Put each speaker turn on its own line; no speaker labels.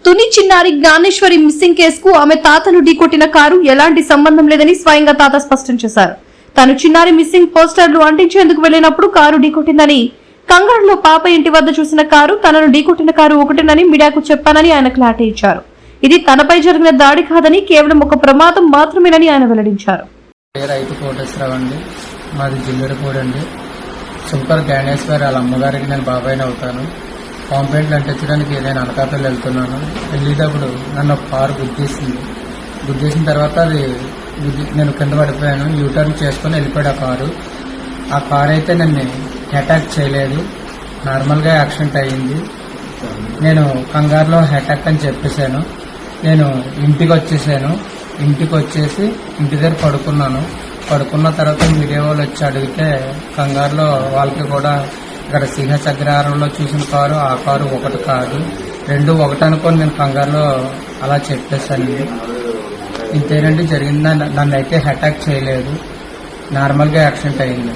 తుని చిన్నారి జ్ఞానేశ్వరి మిస్సింగ్ కేసుకు ఆమె తాతను ఢీకొట్టిన కారు ఎలాంటి సంబంధం లేదని స్వయంగా తాత స్పష్టం చేశారు. తాను చిన్నారి మిస్సింగ్ పోస్టర్లు అంటించేందుకు వెళ్లినప్పుడు కారు ఢీకొట్టిందని, కంగారులో పాప ఇంటి వద్ద చూసిన కారు తనను ఢీకొట్టిన కారు ఒకటేనని మీడియాకు చెప్పానని ఆయన క్లారిటీ ఇచ్చారు. ఇది తనపై జరిగిన దాడి కాదని, కేవలం ఒక ప్రమాదం మాత్రమేనని ఆయన వెల్లడించారు.
మాది జిల్లెడపూడి అండి. సూపర్ జ్ఞానేశ్వరి వాళ్ళ అమ్మగారికి నేను బాబాయిని అవుతాను. కాంప్లైంట్లు అంటించడానికి నేను అనకాపల్లి వెళ్తున్నాను. వెళ్ళేటప్పుడు నన్ను ఒక కారు గుద్దేసిన తర్వాత నేను కింద పడిపోయాను. యూటర్న్ చేసుకుని వెళ్ళిపోయాడు ఆ కారు అయితే నన్ను అటాక్ చేయలేదు, నార్మల్గా యాక్సిడెంట్ అయ్యింది. నేను కంగారులో అటాక్ అని చెప్పేశాను. నేను ఇంటికి వచ్చేసాను. ఇంటికి వచ్చేసి ఇంటి దగ్గర పడుకున్న తర్వాత మీడియా వాళ్ళు వచ్చి అడిగితే కంగారులో వాళ్ళకి కూడా ఇక్కడ సింహస్ అగ్రహారంలో చూసిన కారు ఆ కారు ఒకటి కాదు, రెండు ఒకటి అనుకొని నేను కంగారులో అలా చెప్పేశానండి. ఇంతేనండి జరిగిందని. నన్ను అయితే అటాక్ చేయలేదు, నార్మల్గా యాక్సిడెంట్ అయింది.